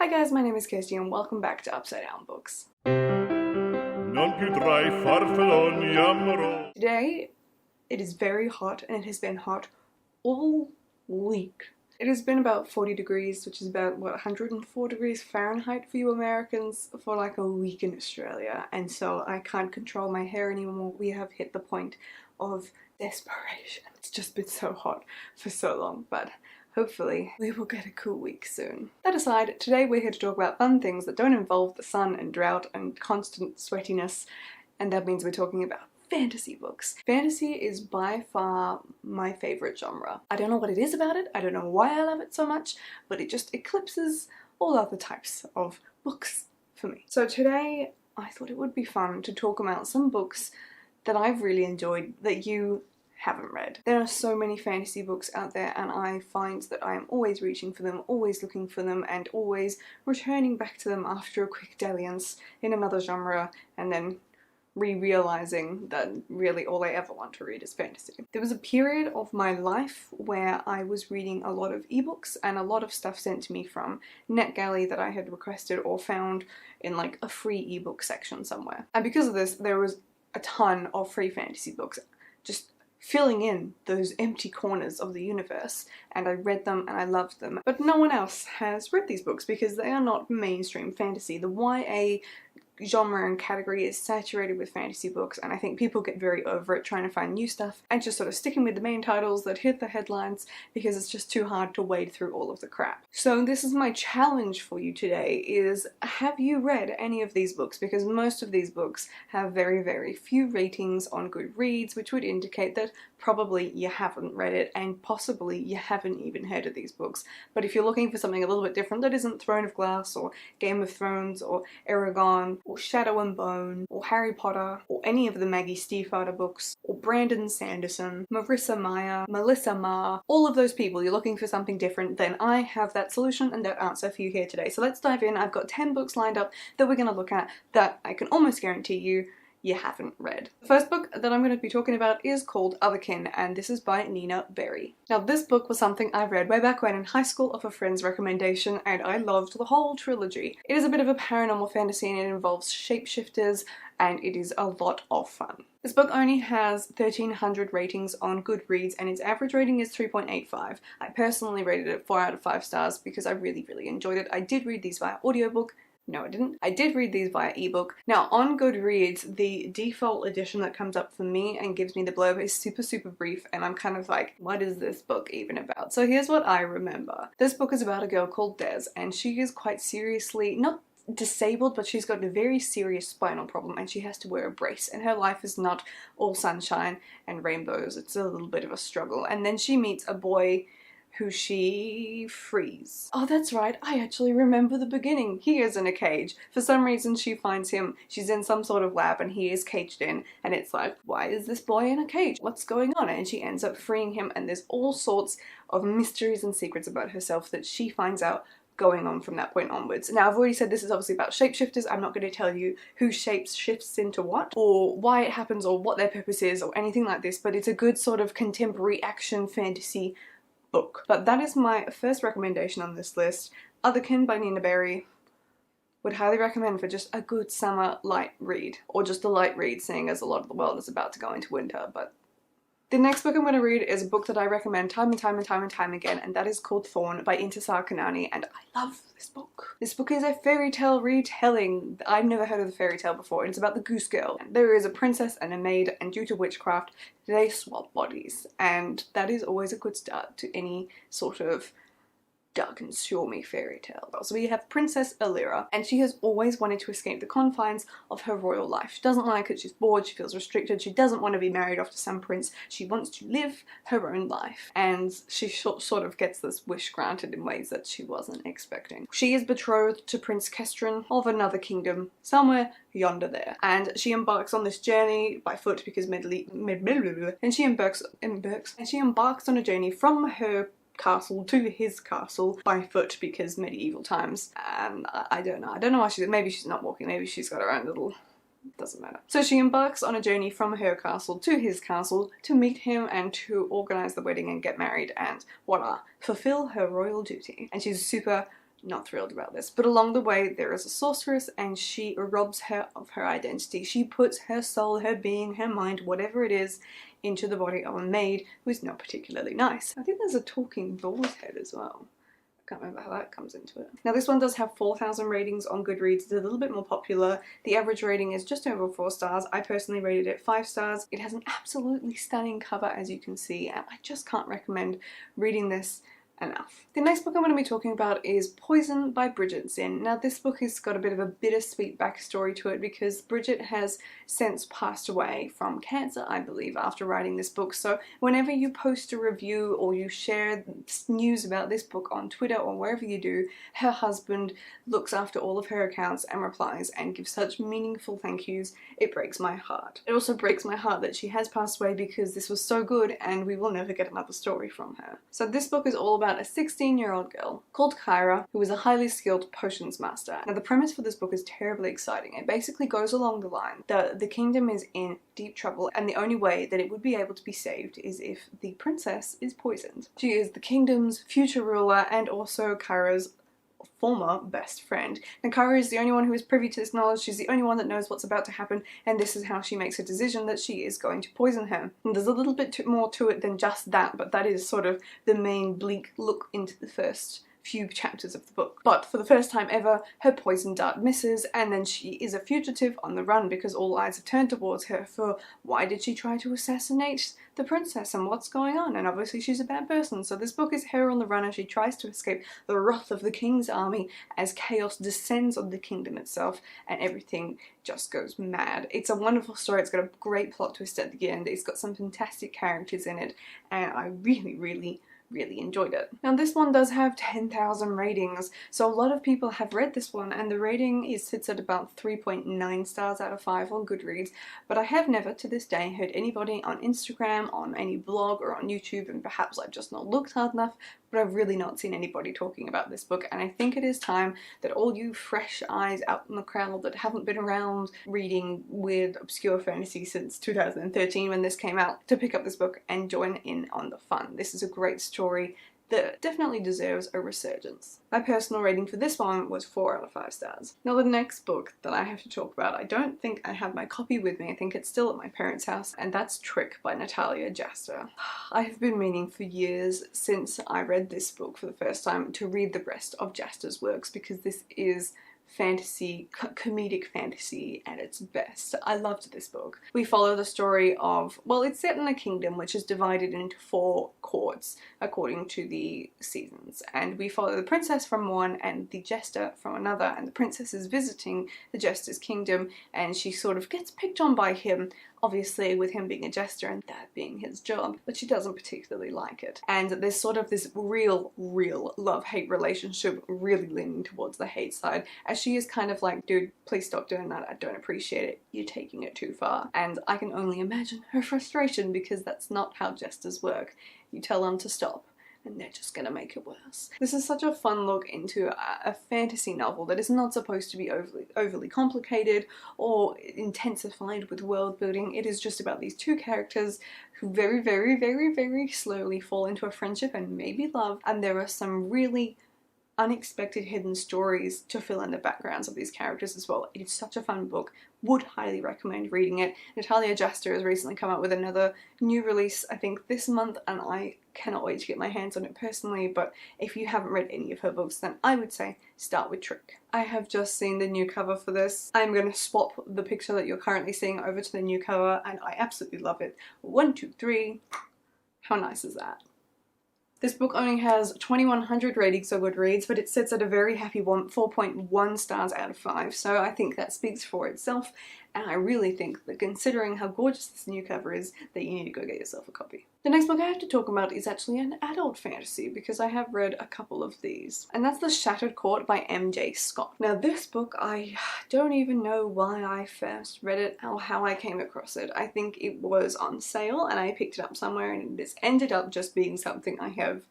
Hi guys, my name is Kirsty and welcome back to Upside Down Books. Today, it is very hot and it has been hot all week. It has been about 40 degrees, which is about, 104 degrees Fahrenheit for you Americans for like a week in Australia. And so I can't control my hair anymore. We have hit the point of desperation. It's just been so hot for so long, but hopefully we will get a cool week soon. That aside, today we're here to talk about fun things that don't involve the sun and drought and constant sweatiness, and that means we're talking about fantasy books. Fantasy is by far my favorite genre. I don't know what it is about it, I don't know why I love it so much, but it just eclipses all other types of books for me. So today I thought it would be fun to talk about some books that I've really enjoyed that you haven't read. There are so many fantasy books out there and I find that I am always reaching for them, always looking for them, and always returning back to them after a quick dalliance in another genre and then realizing that really all I ever want to read is fantasy. There was a period of my life where I was reading a lot of ebooks and a lot of stuff sent to me from NetGalley that I had requested or found in like a free ebook section somewhere. And because of this, there was a ton of free fantasy books just filling in those empty corners of the universe, and I read them and I loved them. But no one else has read these books because they are not mainstream fantasy. The YA genre and category is saturated with fantasy books, and I think people get very over it trying to find new stuff and just sort of sticking with the main titles that hit the headlines because it's just too hard to wade through all of the crap. So this is my challenge for you today is, have you read any of these books? Because most of these books have very, very few ratings on Goodreads, which would indicate that probably you haven't read it and possibly you haven't even heard of these books. But if you're looking for something a little bit different that isn't Throne of Glass or Game of Thrones or Eragon or Shadow and Bone or Harry Potter or any of the Maggie Stiefvater books or Brandon Sanderson, Marissa Meyer, Melissa Marr, all of those people, you're looking for something different, then I have that solution and that answer for you here today. So let's dive in. I've got 10 books lined up that we're going to look at that I can almost guarantee you haven't read. The first book that I'm going to be talking about is called Otherkin, and this is by Nina Berry. Now this book was something I read way back when in high school off a friend's recommendation, and I loved the whole trilogy. It is a bit of a paranormal fantasy and it involves shapeshifters, and it is a lot of fun. This book only has 1,300 ratings on Goodreads and its average rating is 3.85. I personally rated it 4 out of 5 stars because I really enjoyed it. I did read these via audiobook. No, I didn't. I did read these via ebook. Now, on Goodreads, the default edition that comes up for me and gives me the blurb is super brief, and I'm kind of like, what is this book even about? So here's what I remember. This book is about a girl called Des, and she is quite seriously, not disabled, but she's got a very serious spinal problem and she has to wear a brace, and her life is not all sunshine and rainbows. It's a little bit of a struggle. And then she meets a boy who she frees. Oh, that's right, I actually remember the beginning. He is in a cage. For some reason she finds him, she's in some sort of lab and he is caged in, and it's like, why is this boy in a cage? What's going on? And she ends up freeing him, and there's all sorts of mysteries and secrets about herself that she finds out going on from that point onwards. Now, I've already said this is obviously about shapeshifters. I'm not going to tell you who shapeshifts into what, or why it happens, or what their purpose is, or anything like this, but it's a good sort of contemporary action fantasy book. But that is my first recommendation on this list. Otherkin by Nina Berry. Would highly recommend for just a good summer light read, or just a light read, seeing as a lot of the world is about to go into winter. But the next book I'm going to read is a book that I recommend time and time again, and that is called Thorn by Intisar Kanani, and I love this book. This book is a fairy tale retelling. I've never heard of the fairy tale before, and it's about the Goose Girl. There is a princess and a maid, and due to witchcraft, they swap bodies, and that is always a good start to any sort of dark and stormy fairy tale. So we have Princess Alira, and she has always wanted to escape the confines of her royal life. She doesn't like it, she's bored, she feels restricted, she doesn't want to be married off to some prince, she wants to live her own life. And she sort of gets this wish granted in ways that she wasn't expecting. She is betrothed to Prince Kestron of another kingdom, somewhere yonder there. And she embarks on this journey by foot because she embarks on a journey from her castle to his castle by foot because medieval times. I don't know why maybe she's not walking, maybe she's got her own little, doesn't matter. So she embarks on a journey from her castle to his castle to meet him and to organize the wedding and get married and voila, fulfill her royal duty. And she's super not thrilled about this. But along the way, there is a sorceress and she robs her of her identity. She puts her soul, her being, her mind, whatever it is, into the body of a maid who is not particularly nice. I think there's a talking boar's head as well. I can't remember how that comes into it. Now this one does have 4,000 ratings on Goodreads. It's a little bit more popular. The average rating is just over 4 stars. I personally rated it 5 stars. It has an absolutely stunning cover, as you can see, and I just can't recommend reading this enough. The next book I'm going to be talking about is Poison by Bridget Zinn. Now this book has got a bit of a bittersweet backstory to it because Bridget has since passed away from cancer, I believe, after writing this book. So whenever you post a review or you share news about this book on Twitter or wherever you do, her husband looks after all of her accounts and replies and gives such meaningful thank yous. It breaks my heart. It also breaks my heart that she has passed away because this was so good and we will never get another story from her. So this book is all about a 16-year-old girl called Kyra who is a highly skilled potions master. Now the premise for this book is terribly exciting. It basically goes along the line that the kingdom is in deep trouble and the only way that it would be able to be saved is if the princess is poisoned. She is the kingdom's future ruler and also Kyra's former best friend. And Kyra is the only one who is privy to this knowledge. She's the only one that knows what's about to happen, and this is how she makes her decision that she is going to poison her. And there's a little bit more to it than just that, but that is sort of the main bleak look into the first few chapters of the book. But for the first time ever, her poison dart misses, and then she is a fugitive on the run because all eyes have turned towards her for why did she try to assassinate the princess and what's going on, and obviously she's a bad person. So this book is her on the run as she tries to escape the wrath of the king's army as chaos descends on the kingdom itself and everything just goes mad. It's a wonderful story. It's got a great plot twist at the end. It's got some fantastic characters in it, and I really enjoyed it. Now this one does have 10,000 ratings, so a lot of people have read this one, and the rating sits at about 3.9 stars out of 5 on Goodreads, but I have never to this day heard anybody on Instagram, on any blog, or on YouTube, and perhaps I've just not looked hard enough, but I've really not seen anybody talking about this book, and I think it is time that all you fresh eyes out in the crowd that haven't been around reading weird, obscure fantasy since 2013 when this came out, to pick up this book and join in on the fun. This is a great story that definitely deserves a resurgence. My personal rating for this one was 4 out of 5 stars. Now the next book that I have to talk about, I don't think I have my copy with me. I think it's still at my parents' house, and that's Trick by Natalia Jaster. I have been meaning for years since I read this book for the first time to read the rest of Jaster's works because this is fantasy, comedic fantasy at its best. I loved this book. We follow the story of, well, it's set in a kingdom which is divided into 4 courts according to the seasons, and we follow the princess from one and the jester from another, and the princess is visiting the jester's kingdom and she sort of gets picked on by him, obviously with him being a jester and that being his job, but she doesn't particularly like it. And there's sort of this real love-hate relationship, really leaning towards the hate side, as she is kind of like, dude, please stop doing that, I don't appreciate it, you're taking it too far. And I can only imagine her frustration because that's not how jesters work. You tell them to stop and they're just gonna make it worse. This is such a fun look into a fantasy novel that is not supposed to be overly complicated or intensified with world building. It is just about these 2 characters who very slowly fall into a friendship and maybe love, and there are some really unexpected hidden stories to fill in the backgrounds of these characters as well. It is such a fun book. Would highly recommend reading it. Natalia Jaster has recently come out with another new release, I think this month, and I cannot wait to get my hands on it personally, but if you haven't read any of her books, then I would say start with Trick. I have just seen the new cover for this. I'm going to swap the picture that you're currently seeing over to the new cover, and I absolutely love it. 1, 2, 3. How nice is that? This book only has 2,100 ratings on Goodreads, but it sits at a very happy 4.1 stars out of 5, so I think that speaks for itself, and I really think that considering how gorgeous this new cover is, that you need to go get yourself a copy. The next book I have to talk about is actually an adult fantasy, because I have read a couple of these, and that's The Shattered Court by M.J. Scott. Now this book, I don't even know why I first read it or how I came across it. I think it was on sale and I picked it up somewhere, and it's ended up just being something I have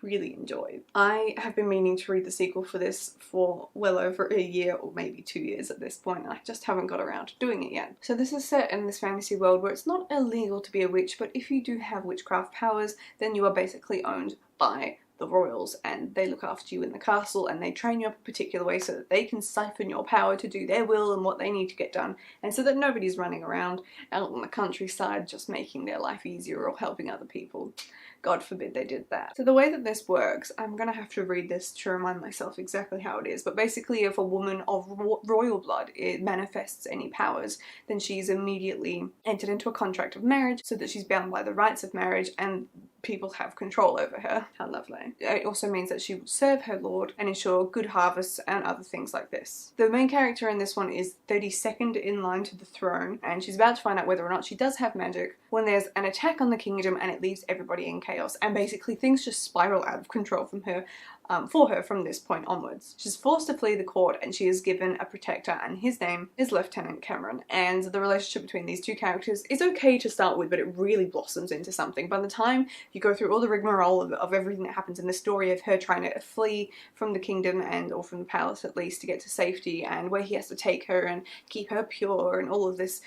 really enjoyed. I have been meaning to read the sequel for this for well over a year or maybe 2 years at this point. I just haven't got around to doing it yet. So this is set in this fantasy world where it's not illegal to be a witch, but if you do have witchcraft powers, then you are basically owned by the royals, and they look after you in the castle and they train you up a particular way so that they can siphon your power to do their will and what they need to get done, and so that nobody's running around out on the countryside just making their life easier or helping other people. God forbid they did that. So the way that this works, I'm gonna have to read this to remind myself exactly how it is, but basically if a woman of royal blood it manifests any powers, then she's immediately entered into a contract of marriage so that she's bound by the rights of marriage and people have control over her. How lovely. It also means that she will serve her lord and ensure good harvests and other things like this. The main character in this one is 32nd in line to the throne, and she's about to find out whether or not she does have magic when there's an attack on the kingdom and it leaves everybody in chaos, and basically things just spiral out of control from her for her from this point onwards. She's forced to flee the court and she is given a protector, and his name is Lieutenant Cameron. And the relationship between these two characters is okay to start with, but it really blossoms into something. By the time you go through all the rigmarole of everything that happens in the story of her trying to flee from the kingdom or from the palace at least to get to safety, and where he has to take her and keep her pure and all of this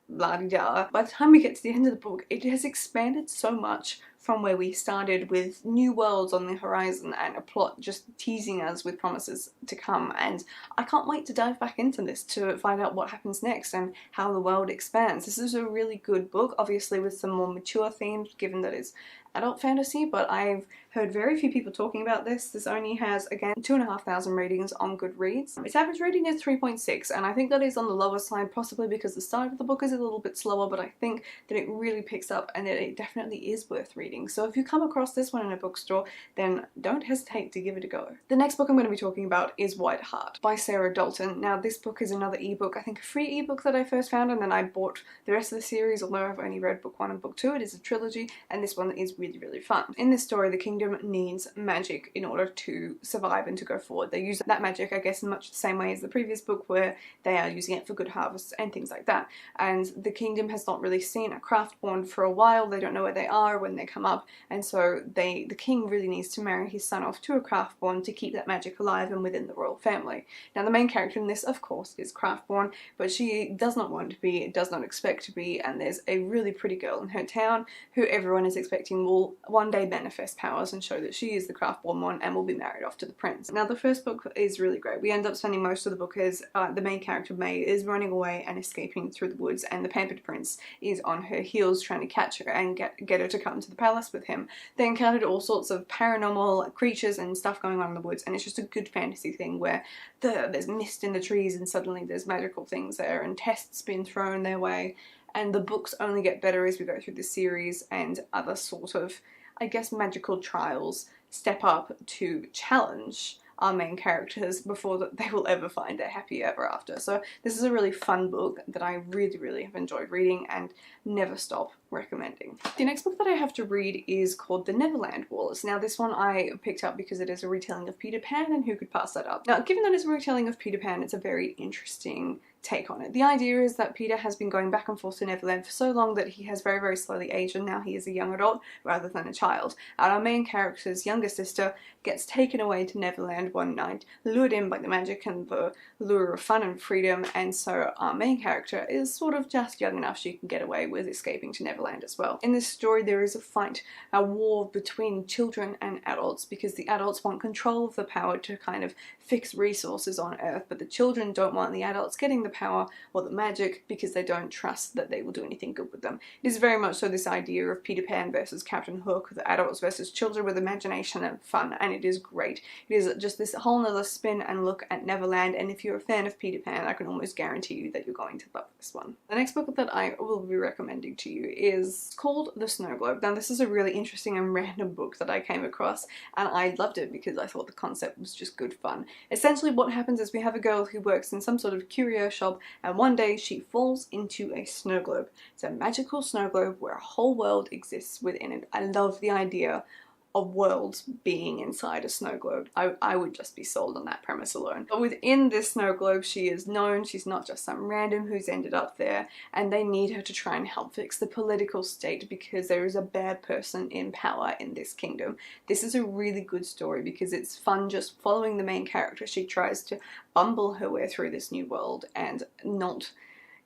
la-di-da, by the time we get to the end of the book, it has expanded so much from where we started, with new worlds on the horizon and a plot just teasing us with promises to come, and I can't wait to dive back into this to find out what happens next and how the world expands. This is a really good book, obviously with some more mature themes given that it's adult fantasy, but I've heard very few people talking about this. This only has, again, 2,500 ratings on Goodreads. Its average rating is 3.6, and I think that is on the lower side, possibly because the start of the book is a little bit slower, but I think that it really picks up and that it definitely is worth reading. So if you come across this one in a bookstore, then don't hesitate to give it a go. The next book I'm going to be talking about is White Heart by Sarah Dalton. Now this book is another ebook, I think a free ebook that I first found, and then I bought the rest of the series, although I've only read book 1 and book 2. It is a trilogy, and this one is really fun. In this story, the kingdom needs magic in order to survive and to go forward. They use that magic, I guess, in much the same way as the previous book, where they are using it for good harvests and things like that. And the kingdom has not really seen a craftborn for a while. They don't know where they are when they come up, and so the king really needs to marry his son off to a craftborn to keep that magic alive and within the royal family. Now the main character in this, of course, is craftborn, but she does not want to be, does not expect to be, and there's a really pretty girl in her town who everyone is expecting will one day manifest powers and show that she is the craftborn one and will be married off to the prince. Now the first book is really great. We end up spending most of the book as the main character May is running away and escaping through the woods, and the pampered prince is on her heels trying to catch her and get her to come to the palace with him. They encountered all sorts of paranormal creatures and stuff going on in the woods, and it's just a good fantasy thing where there's mist in the trees and suddenly there's magical things there and tests being thrown their way, and the books only get better as we go through the series, and other sort of, I guess, magical trials step up to challenge our main characters before they will ever find their happy ever after. So this is a really fun book that I really have enjoyed reading and never stop recommending. The next book that I have to read is called The Neverland Wars. Now this one I picked up because it is a retelling of Peter Pan, and who could pass that up? Now given that it's a retelling of Peter Pan, it's a very interesting take on it. The idea is that Peter has been going back and forth to Neverland for so long that he has very slowly aged, and now he is a young adult rather than a child. And our main character's younger sister gets taken away to Neverland one night, lured in by the magic and the lure of fun and freedom, and so our main character is sort of just young enough she can get away with escaping to Neverland as well. In this story there is a fight, a war between children and adults, because the adults want control of the power to kind of fix resources on Earth, but the children don't want the adults getting the power or the magic because they don't trust that they will do anything good with them. It is very much so this idea of Peter Pan versus Captain Hook, the adults versus children with imagination and fun, and it is great. It is just this whole nother spin and look at Neverland, and if you're a fan of Peter Pan, I can almost guarantee you that you're going to love this one. The next book that I will be recommending to you is called The Snow Globe. Now this is a really interesting and random book that I came across, and I loved it because I thought the concept was just good fun. Essentially what happens is we have a girl who works in some sort of curio shop, and one day she falls into a snow globe. It's a magical snow globe where a whole world exists within it. I love the idea of worlds being inside a snow globe. I would just be sold on that premise alone. But within this snow globe she is known, she's not just some random who's ended up there, and they need her to try and help fix the political state because there is a bad person in power in this kingdom. This is a really good story because it's fun just following the main character. She tries to bumble her way through this new world and not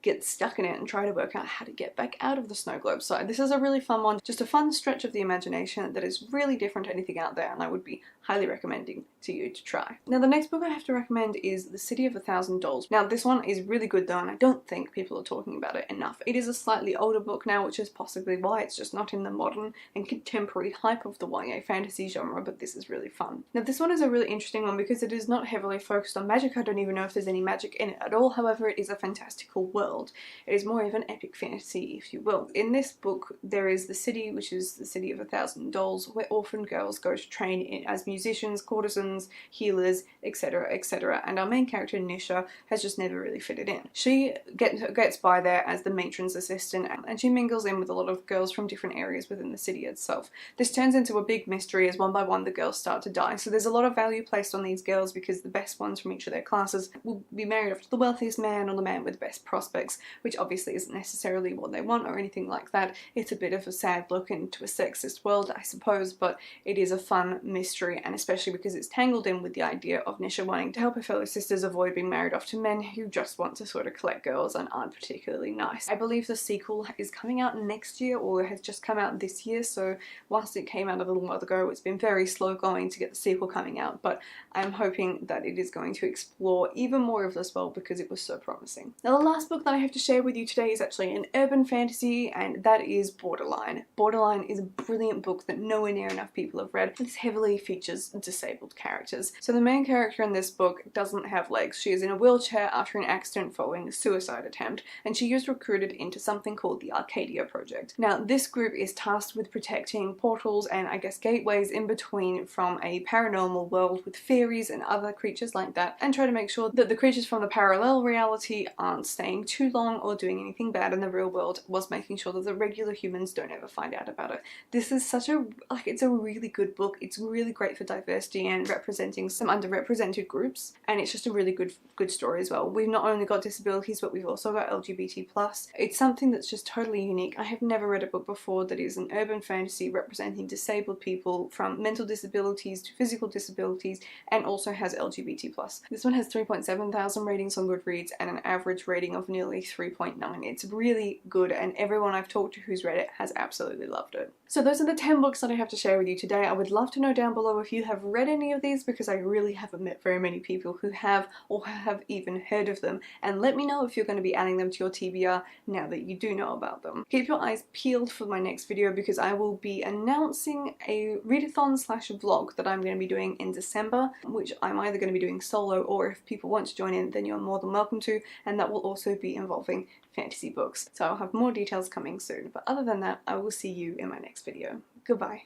get stuck in it and try to work out how to get back out of the snow globe. So this is a really fun one, just a fun stretch of the imagination that is really different to anything out there, and I would be highly recommending to you to try. Now the next book I have to recommend is The City of a Thousand Dolls. Now this one is really good though, and I don't think people are talking about it enough. It is a slightly older book now, which is possibly why it's just not in the modern and contemporary hype of the YA fantasy genre, but this is really fun. Now this one is a really interesting one because it is not heavily focused on magic. I don't even know if there's any magic in it at all. However, it is a fantastical world. It is more of an epic fantasy, if you will. In this book, there is the city, which is the City of a Thousand Dolls, where orphan girls go to train as musicians, courtesans, healers, etc, etc, and our main character, Nisha, has just never really fitted in. She gets by there as the matron's assistant, and she mingles in with a lot of girls from different areas within the city itself. This turns into a big mystery as one by one the girls start to die, so there's a lot of value placed on these girls because the best ones from each of their classes will be married off to the wealthiest man or the man with the best prospects, which obviously isn't necessarily what they want or anything like that. It's a bit of a sad look into a sexist world, I suppose, but it is a fun mystery, and especially because it's tangled in with the idea of Nisha wanting to help her fellow sisters avoid being married off to men who just want to sort of collect girls and aren't particularly nice. I believe the sequel is coming out next year or has just come out this year, so whilst it came out a little while ago, it's been very slow going to get the sequel coming out, but I'm hoping that it is going to explore even more of this world because it was so promising. Now the last book that I have to share with you today is actually an urban fantasy, and that is Borderline. Borderline is a brilliant book that nowhere near enough people have read. This heavily features disabled characters. So the main character in this book doesn't have legs. She is in a wheelchair after an accident following a suicide attempt, and she is recruited into something called the Arcadia Project. Now this group is tasked with protecting portals and I guess gateways in between from a paranormal world with fairies and other creatures like that, and try to make sure that the creatures from the parallel reality aren't staying too long or doing anything bad in the real world, whilst making sure that the regular humans don't ever find out about it. This is such a, it's a really good book. It's really great for diversity and representing some underrepresented groups, and it's just a really good story as well. We've not only got disabilities, but we've also got LGBT+. It's something that's just totally unique. I have never read a book before that is an urban fantasy representing disabled people from mental disabilities to physical disabilities, and also has LGBT+. This one has 3,700 ratings on Goodreads and an average rating of nearly 3.9. It's really good, and everyone I've talked to who's read it has absolutely loved it. So those are the 10 books that I have to share with you today. I would love to know down below if you have read any of these, because I really haven't met very many people who have or have even heard of them, and let me know if you're going to be adding them to your TBR now that you do know about them. Keep your eyes peeled for my next video because I will be announcing a readathon slash vlog that I'm going to be doing in December, which I'm either going to be doing solo, or if people want to join in then you're more than welcome to, and that will also be involving fantasy books. So I'll have more details coming soon, but other than that I will see you in my next video. Goodbye.